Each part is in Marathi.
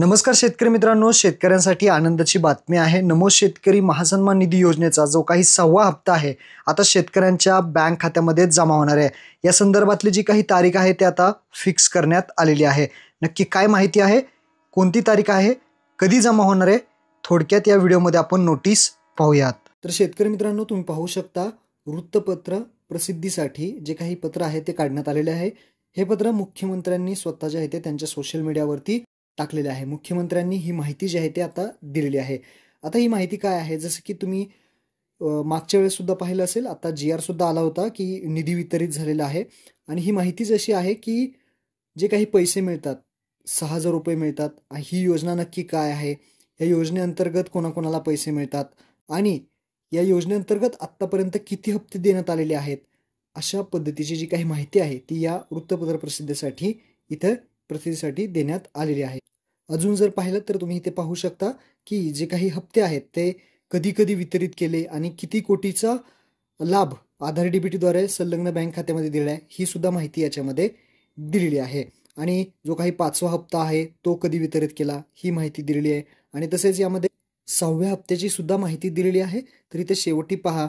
नमस्कार शेतकरी मित्रांनो, शेतकऱ्यांसाठी आनंदाची बातमी आहे। नमो शेतकरी महासन्मान निधी योजनेचा जो काही 6वा हप्ता आहे आता शेतकऱ्यांच्या बँक खात्यामध्ये जमा होणार आहे। या संदर्भातली जी काही तारीख आहे ते आता फिक्स करण्यात आलेली आहे। नक्की काय माहिती आहे, कोणती तारीख आहे, कधी जमा होणार आहे, थोडक्यात या व्हिडिओमध्ये आपण नोटीस पाहूयात। तर शेतकरी मित्रांनो, तुम्ही पाहू शकता वृत्तपत्र प्रसिद्धीसाठी जे काही पत्र आहे ते काढण्यात आलेले आहे। हे पत्र मुख्यमंत्र्यांनी स्वतः जे आहे ते त्यांच्या सोशल मीडियावरती टाकलेले आहे। मुख्यमंत्र्यांनी ही माहिती जी आहे ते आता दिलेली आहे। आता ही माहिती काय आहे, जसं की तुम्ही मागच्या वेळेस सुद्धा पाहिलं असेल, आता GR सुद्धा आला होता की निधी वितरित झालेला आहे। आणि ही माहितीच अशी आहे की जे काही पैसे मिळतात, 6,000 रुपये मिळतात, ही योजना नक्की काय आहे, या योजनेअंतर्गत कोणाकोणाला पैसे मिळतात आणि या योजनेअंतर्गत आत्तापर्यंत किती हप्ते देण्यात आलेले आहेत, अशा पद्धतीची जी काही माहिती आहे ती या वृत्तपत्र प्रसिद्धीसाठी इथं प्रसिद्धीसाठी देण्यात आलेली आहे। अजून जर पाहिलं तर तुम्ही इथे पाहू शकता की जे काही हप्ते आहेत ते कधी कधी वितरित केले आणि किती कोटीचा लाभ आधार DBTद्वारे संलग्न बँक खात्यामध्ये दिला आहे, ही सुद्धा माहिती याच्यामध्ये दिलेली आहे। आणि जो काही 5वा हप्ता आहे तो कधी वितरित केला ही माहिती दिलेली आहे। आणि तसेच यामध्ये 6व्या हप्त्याची सुद्धा माहिती दिलेली आहे। तर इथे शेवटी पहा,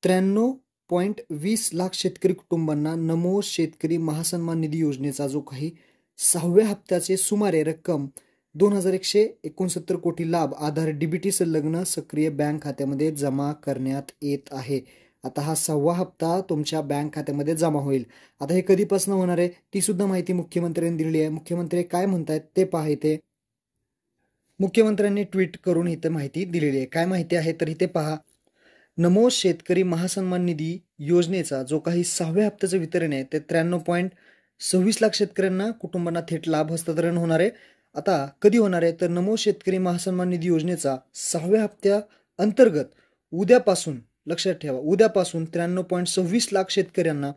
93.20 लाख शेतकरी कुटुंबांना नमो शेतकरी महासन्मान निधी योजनेचा जो काही 6व्या हप्त्याचे सुमारे रक्कम 2,169 कोटी लाभ आधार DBT संलग्न सक्रिय बँक खात्यामध्ये जमा करण्यात येत आहे। आता हा 6वा हप्ता तुमच्या बँक खात्यामध्ये जमा होईल। आता हे कधीपासून होणार आहे ती सुद्धा माहिती मुख्यमंत्र्यांनी दिलेली आहे। मुख्यमंत्री काय म्हणतायत ते पहा। इथे मुख्यमंत्र्यांनी ट्विट करून इथे माहिती दिलेली आहे। काय माहिती आहे तर इथे पहा, नमो शेतकरी महासन्मान निधी योजनेचा जो काही 6व्या हप्त्याचं वितरण आहे ते 93.26 लाख शेतकऱ्यांना कुटुंबांना थेट लाभ हस्तांतरण होणार आहे। आता कधी होणार आहे तर नमो शेतकरी महासन्मान निधी योजनेचा 6व्या हप्त्या अंतर्गत उद्यापासून, लक्षात ठेवा, उद्यापासून 93.26 लाख शेतकऱ्यांना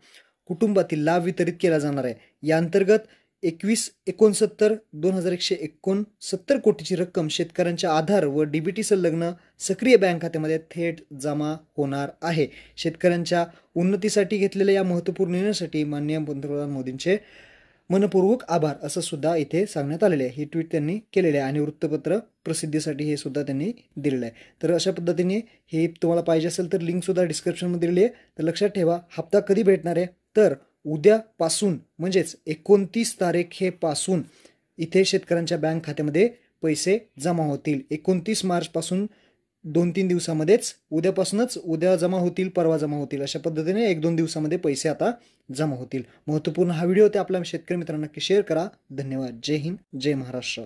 कुटुंबातील लाभ वितरित केला जाणार आहे। या अंतर्गत 2,169 कोटीची रक्कम शेतकऱ्यांच्या आधार व DBT संलग्न सक्रिय बँक खात्यामध्ये थेट जमा होणार आहे। शेतकऱ्यांच्या उन्नतीसाठी घेतलेल्या या महत्त्वपूर्ण निर्णयासाठी माननीय पंतप्रधान मोदींचे मनपूर्वक आभार, असं सुद्धा इथे सांगण्यात आलेले आहे। ही ट्विट त्यांनी केलेली आहे आणि वृत्तपत्र प्रसिद्धीसाठी हे सुद्धा त्यांनी दिलेलं आहे। तर अशा पद्धतीने हे तुम्हाला पाहिजे असेल तर लिंक सुद्धा डिस्क्रिप्शनमध्ये दिलेली आहे। तर लक्षात ठेवा, हप्ता कधी भेटणार आहे तर उद्यापासून, म्हणजेच 29 तारीख पासून इथे शेतकऱ्यांच्या बँक खात्यामध्ये पैसे जमा होतील। 29 मार्च पासून 2-3 दिवसामध्येच, उद्यापासूनच, उद्या जमा होतील, परवा जमा होतील, अशा पद्धतीने 1-2 दिवसामध्ये पैसे आता जमा होतील। महत्त्वपूर्ण हा व्हिडिओ ते आपल्या शेतकरी मित्रांना नक्की शेअर करा। धन्यवाद। जय हिंद, जय महाराष्ट्र।